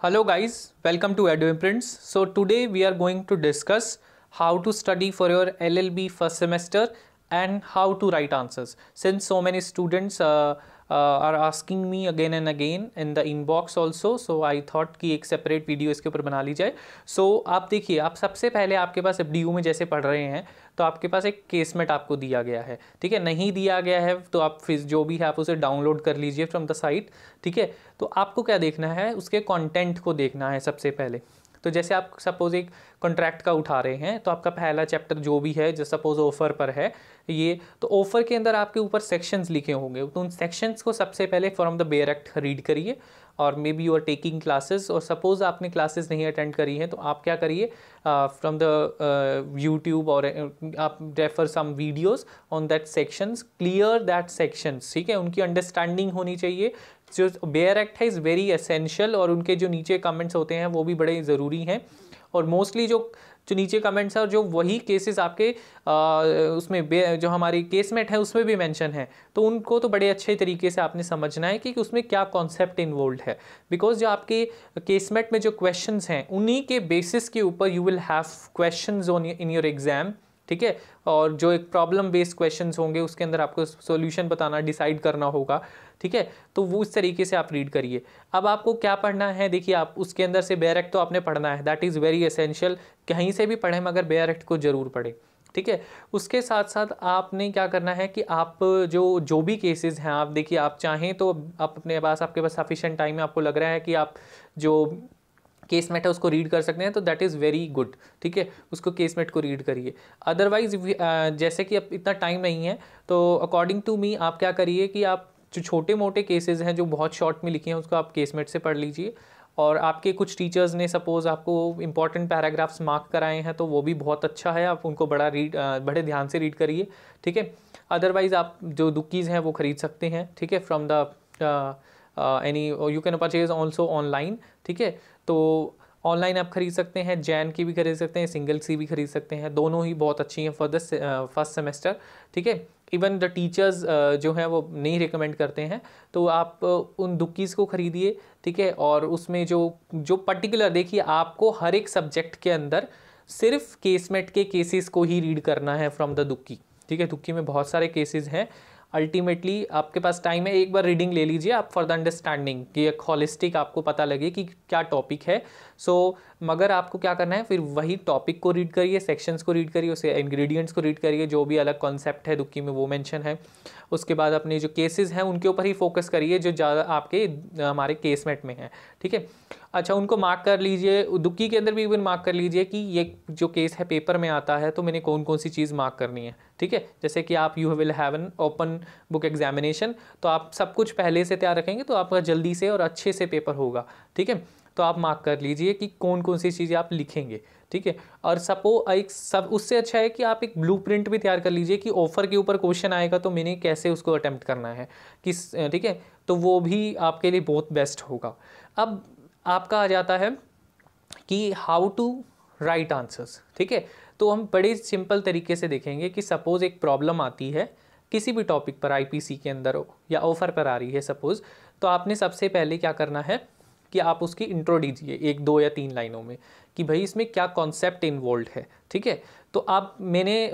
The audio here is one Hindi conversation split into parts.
Hello guys, welcome to Edu Imprints. So today we are going to discuss how to study for your LLB first semester and how to write answers. Since so many students are asking me again and again in the inbox also, so I thought कि एक separate video इसके ऊपर बना ली जाए. So आप देखिए, आप सबसे पहले आपके पास FDU में जैसे पढ़ रहे हैं तो आपके पास एक केसमेट आपको दिया गया है, ठीक है. नहीं दिया गया है तो आप फिर जो भी है आप उसे डाउनलोड कर लीजिए फ्रॉम द साइट, ठीक है. तो आपको क्या देखना है, उसके कंटेंट को देखना है सबसे पहले. तो जैसे आप सपोज एक कॉन्ट्रैक्ट का उठा रहे हैं तो आपका पहला चैप्टर जो भी है, जैसे सपोज ऑफर पर है ये, तो ऑफर के अंदर आपके ऊपर सेक्शंस लिखे होंगे, तो उन सेक्शंस को सबसे पहले from the bare act read करिए. और maybe you are taking classes, और सपोज आपने क्लासेस नहीं अटेंड करी हैं तो आप क्या करिए, फ्रॉम द यूट्यूब और आप refer some videos on that sections, clear that sections, ठीक है. उनकी अंडरस्टैंडिंग होनी चाहिए. जो बेयर एक्ट है इज़ वेरी एसेंशियल, और उनके जो नीचे कमेंट्स होते हैं वो भी बड़े ज़रूरी हैं. और मोस्टली जो नीचे कमेंट्स हैं और जो वही केसेस आपके उसमें जो हमारी केसमेट है उसमें भी मेंशन है, तो उनको तो बड़े अच्छे तरीके से आपने समझना है कि उसमें क्या कॉन्सेप्ट इन्वॉल्व है. बिकॉज जो आपके केसमेट में जो क्वेश्चंस हैं उन्हीं के बेसिस के ऊपर you will have questions on in your exam, ठीक है. और जो एक प्रॉब्लम बेस्ड क्वेश्चंस होंगे उसके अंदर आपको सॉल्यूशन बताना, डिसाइड करना होगा, ठीक है. तो वो इस तरीके से आप रीड करिए. अब आपको क्या पढ़ना है, देखिए आप उसके अंदर से बेयर एक्ट तो आपने पढ़ना है, दैट इज़ वेरी एसेंशियल. कहीं से भी पढ़ें मगर बेयर एक्ट को ज़रूर पढ़ें, ठीक है. उसके साथ साथ आपने क्या करना है कि आप जो भी केसेस हैं, आप देखिए, आप चाहें तो आप अपने पास, आपके पास सफिशिएंट टाइम है, आपको लग रहा है कि आप जो केसमेट है उसको रीड कर सकते हैं, तो दैट इज़ वेरी गुड, ठीक है. उसको केसमेट को रीड करिए. अदरवाइज जैसे कि अब इतना टाइम नहीं है तो अकॉर्डिंग टू मी आप क्या करिए कि आप जो छोटे मोटे केसेस हैं जो बहुत शॉर्ट में लिखे हैं उसको आप केसमेट से पढ़ लीजिए. और आपके कुछ टीचर्स ने सपोज़ आपको इंपॉर्टेंट पैराग्राफ्स मार्क कराए हैं तो वो भी बहुत अच्छा है, आप उनको बड़े ध्यान से रीड करिए, ठीक है. अदरवाइज़ आप जो दुक्कीज़ हैं वो ख़रीद सकते हैं, ठीक है, from the any you can purchase also online, ठीक है. तो ऑनलाइन आप खरीद सकते हैं, जैन की भी खरीद सकते हैं, सिंगल सी भी खरीद सकते हैं, दोनों ही बहुत अच्छी हैं फॉर द फर्स्ट सेमेस्टर, ठीक है. इवन द टीचर्स जो हैं वो नहीं रिकमेंड करते हैं, तो आप उन दुक्कीज़ को ख़रीदिए, ठीक है. और उसमें जो पर्टिकुलर, देखिए आपको हर एक सब्जेक्ट के अंदर सिर्फ केसमेट के केसेस को ही रीड करना है फ्रॉम द दुक्की, ठीक है. दुक्की में बहुत सारे केसेस हैं. अल्टीमेटली आपके पास टाइम है, एक बार रीडिंग ले लीजिए आप फॉर द अंडरस्टैंडिंग, कि एक हॉलिस्टिक आपको पता लगे कि क्या टॉपिक है. मगर आपको क्या करना है, फिर वही टॉपिक को रीड करिए, सेक्शंस को रीड करिए, उसे इंग्रेडिएंट्स को रीड करिए, जो भी अलग कॉन्सेप्ट है दुक्की में वो मेंशन है. उसके बाद अपने जो केसेस हैं उनके ऊपर ही फोकस करिए जो ज़्यादा आपके हमारे केसमेट में है, ठीक है. अच्छा, उनको मार्क कर लीजिए. दुक्की के अंदर भी इवन मार्क कर लीजिए कि ये जो केस है पेपर में आता है तो मैंने कौन कौन सी चीज़ मार्क करनी है, ठीक है. जैसे कि आप you will have an open book examination, तो आप सब कुछ पहले से तैयार रखेंगे तो आपका जल्दी से और अच्छे से पेपर होगा, ठीक है. तो आप मार्क कर लीजिए कि कौन कौन सी चीज़ें आप लिखेंगे, ठीक है. और उससे अच्छा है कि आप एक ब्लूप्रिंट भी तैयार कर लीजिए कि ऑफर के ऊपर क्वेश्चन आएगा तो मैंने कैसे उसको अटेम्प्ट करना है, ठीक है. तो वो भी आपके लिए बहुत बेस्ट होगा. अब आपका आ जाता है कि हाउ टू राइट आंसर्स, ठीक है. तो हम बड़े सिंपल तरीके से देखेंगे कि सपोज़ एक प्रॉब्लम आती है किसी भी टॉपिक पर, आईपीसी के अंदर हो या ऑफर पर आ रही है सपोज़, तो आपने सबसे पहले क्या करना है कि आप उसकी इंट्रो दीजिए 1, 2 या 3 लाइनों में कि भाई इसमें क्या कॉन्सेप्ट इन्वॉल्व है, ठीक है. तो आप मैंने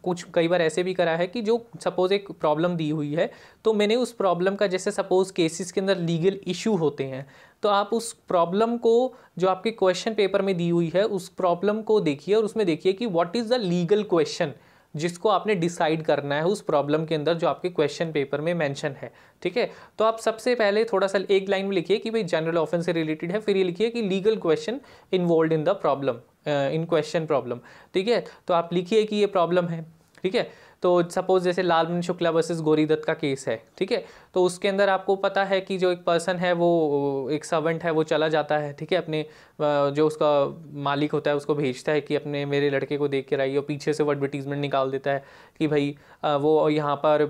कुछ कई बार ऐसे भी करा है कि जो सपोज़ एक प्रॉब्लम दी हुई है तो मैंने उस प्रॉब्लम का, जैसे सपोज़ केसेस के अंदर लीगल इशू होते हैं, तो आप उस प्रॉब्लम को जो आपके क्वेश्चन पेपर में दी हुई है उस प्रॉब्लम को देखिए और उसमें देखिए कि what is the legal question जिसको आपने डिसाइड करना है उस प्रॉब्लम के अंदर जो आपके क्वेश्चन पेपर में मेंशन है, ठीक है. तो आप सबसे पहले थोड़ा सा एक लाइन में लिखिए कि भाई जनरल ऑफेंस से रिलेटेड है, फिर ये लिखिए कि legal question involve in the problem, in question problem, ठीक है. तो आप लिखिए कि ये प्रॉब्लम है, ठीक है. तो सपोज जैसे लालमन शुक्ला वर्सेस गौरी दत्त का केस है, ठीक है. तो उसके अंदर आपको पता है कि जो एक पर्सन है वो एक सर्वेंट है, वो चला जाता है, ठीक है, अपने जो उसका मालिक होता है उसको भेजता है कि अपने मेरे लड़के को देख के आइए, और पीछे से वो एडवर्टीजमेंट निकाल देता है कि भाई वो यहाँ पर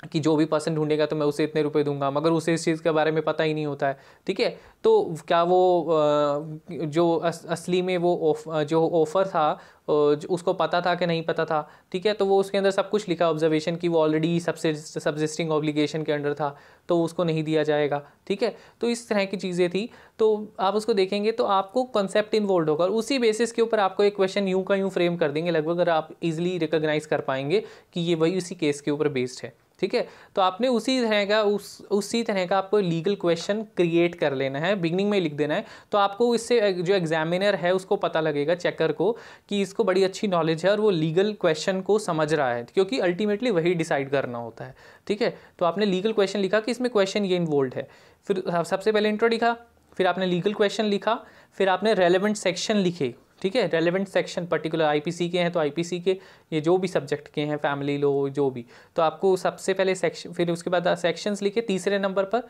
कि जो भी पर्सन ढूंढेगा तो मैं उसे इतने रुपए दूंगा, मगर उसे इस चीज़ के बारे में पता ही नहीं होता है। ठीक है, तो क्या वो जो असली में वो जो ऑफ़र था उसको पता था कि नहीं पता था? ठीक है, तो वो उसके अंदर सब कुछ लिखा ऑब्जर्वेशन की वो ऑलरेडी सब्सिस्टिंग ऑब्लिगेशन के अंडर था, तो उसको नहीं दिया जाएगा। ठीक है, तो इस तरह की चीज़ें थी। तो आप उसको देखेंगे तो आपको कॉन्सेप्ट इन्वॉल्व होगा और उसी बेसिस के ऊपर आपको एक क्वेश्चन यूं का यूं फ्रेम कर देंगे लगभग, अगर आप इजीली रिकॉग्नाइज कर पाएंगे कि ये वही उसी केस के ऊपर बेस्ड है। ठीक है, तो आपने उसी तरह का आपको लीगल क्वेश्चन क्रिएट कर लेना है, बिगनिंग में लिख देना है। तो आपको इससे जो एग्जामिनर है उसको पता लगेगा, चेकर को, कि इसको बड़ी अच्छी नॉलेज है और वो लीगल क्वेश्चन को समझ रहा है, क्योंकि अल्टीमेटली वही डिसाइड करना होता है। ठीक है, तो आपने लीगल क्वेश्चन लिखा कि इसमें क्वेश्चन ये इन्वॉल्व है, फिर सबसे पहले इंट्रो लिखा, फिर आपने लीगल क्वेश्चन लिखा, फिर आपने रेलेवेंट सेक्शन लिखे। ठीक है, रेलेवेंट सेक्शन पर्टिकुलर आईपीसी के हैं तो आईपीसी के, ये जो भी सब्जेक्ट के हैं, फैमिली लॉ जो भी, तो आपको सबसे पहले सेक्शन, फिर उसके बाद सेक्शंस लिखे तीसरे नंबर पर।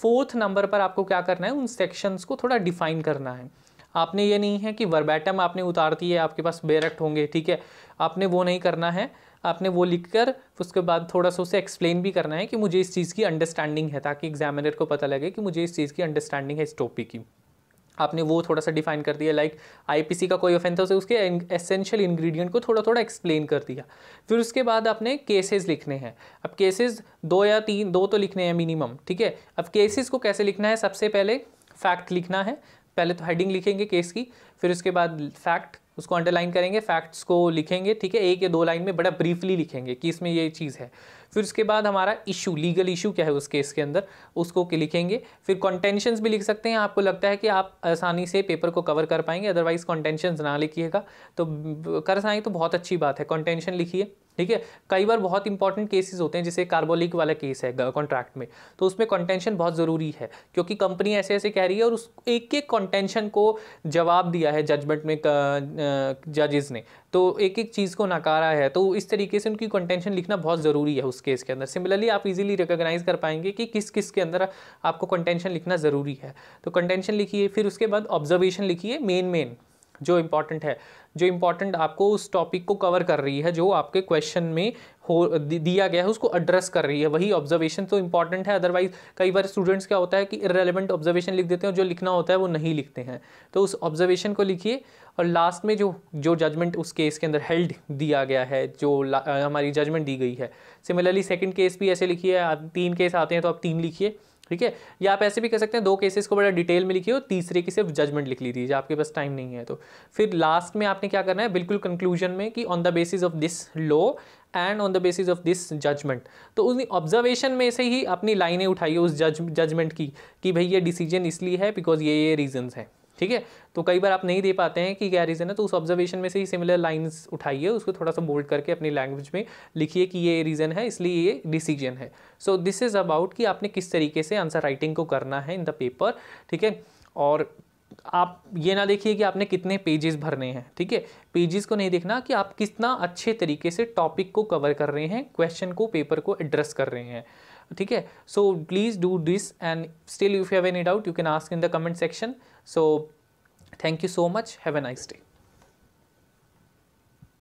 फोर्थ नंबर पर आपको क्या करना है, उन सेक्शंस को थोड़ा डिफाइन करना है। आपने ये नहीं है कि वर्बैटम आपने उतार दी है, आपके पास डायरेक्ट होंगे। ठीक है, आपने वो नहीं करना है, आपने वो लिखकर उसके बाद थोड़ा सा उसे एक्सप्लेन भी करना है कि मुझे इस चीज़ की अंडरस्टैंडिंग है, ताकि एग्जामिनर को पता लगे कि मुझे इस चीज़ की अंडरस्टैंडिंग है इस टॉपिक की। आपने वो थोड़ा सा डिफाइन कर दिया, लाइक आईपीसी का कोई ऑफेंस है उसके एसेंशियल इंग्रेडिएंट को थोड़ा थोड़ा एक्सप्लेन कर दिया। फिर उसके बाद आपने केसेस लिखने हैं। अब केसेस 2 या 3, 2 तो लिखने हैं मिनिमम। ठीक है, अब केसेस को कैसे लिखना है, सबसे पहले फैक्ट लिखना है। पहले तो हेडिंग लिखेंगे केस की, फिर उसके बाद फैक्ट, उसको अंडरलाइन करेंगे, फैक्ट्स को लिखेंगे। ठीक है, 1 या 2 लाइन में बड़ा ब्रीफली लिखेंगे कि इसमें ये चीज़ है। फिर उसके बाद हमारा इशू, लीगल इशू क्या है उस केस के अंदर, उसको लिखेंगे। फिर कॉन्टेंशंस भी लिख सकते हैं, आपको लगता है कि आप आसानी से पेपर को कवर कर पाएंगे, अदरवाइज कॉन्टेंशंस ना लिखिएगा तो कर पाएंगे तो बहुत अच्छी बात है, कॉन्टेंशन लिखिए। ठीक है, कई बार बहुत इंपॉर्टेंट केसेस होते हैं, जैसे कार्बोलिक वाला केस है कॉन्ट्रैक्ट में, तो उसमें कॉन्टेंशन बहुत ज़रूरी है, क्योंकि कंपनी ऐसे ऐसे कह रही है और उस एक एक कॉन्टेंशन को जवाब दिया है जजमेंट में जजेस ने, तो एक एक चीज़ को नकारा है, तो इस तरीके से उनकी कॉन्टेंशन लिखना बहुत ज़रूरी है उस केस के अंदर। सिमिलरली आप इजीली रिकॉग्नाइज कर पाएंगे कि किस किस के अंदर आपको कॉन्टेंशन लिखना ज़रूरी है, तो कॉन्टेंशन लिखिए। फिर उसके बाद ऑब्जर्वेशन लिखिए, मेन जो इंपॉर्टेंट है, जो इंपॉर्टेंट आपको उस टॉपिक को कवर कर रही है, जो आपके क्वेश्चन में दिया गया है उसको एड्रेस कर रही है, वही ऑब्जर्वेशन तो इंपॉर्टेंट है। अदरवाइज कई बार स्टूडेंट्स क्या होता है कि इररेलेवेंट ऑब्जर्वेशन लिख देते हैं और जो लिखना होता है वो नहीं लिखते हैं, तो उस ऑब्जर्वेशन को लिखिए। और लास्ट में जो जजमेंट उस केस के अंदर हेल्ड दिया गया है, जो हमारी जजमेंट दी गई है। सिमिलरली सेकंड केस भी ऐसे लिखिए, 3 केस आते हैं तो आप 3 लिखिए। ठीक है, या आप ऐसे भी कर सकते हैं 2 केसेस को बड़ा डिटेल में लिखिए और तीसरे की सिर्फ जजमेंट लिख लीजिए, आपके पास टाइम नहीं है तो। फिर लास्ट में आपने क्या करना है, बिल्कुल कंक्लूजन में, कि on the basis of this law and on the basis of this judgement, तो उस ऑब्जर्वेशन में से ही अपनी लाइनें उठाइए उस जजमेंट की, कि भाई ये डिसीजन इसलिए है बिकॉज ये रीजंस हैं। ठीक है, तो कई बार आप नहीं दे पाते हैं कि क्या रीज़न है, तो उस ऑब्जर्वेशन में से ही सिमिलर लाइंस उठाइए, उसको थोड़ा सा बोल्ड करके अपनी लैंग्वेज में लिखिए कि ये रीज़न है इसलिए ये डिसीजन है। सो दिस इज़ अबाउट कि आपने किस तरीके से आंसर राइटिंग को करना है इन द पेपर। ठीक है, और आप ये ना देखिए कि आपने कितने पेजेस भरने हैं। ठीक है, पेजेस को नहीं देखना, कि आप कितना अच्छे तरीके से टॉपिक को कवर कर रहे हैं, क्वेश्चन को, पेपर को एड्रेस कर रहे हैं। ठीक है, so please do this and still if you have any doubt you can ask in the comment section. So thank you so much, have a nice day.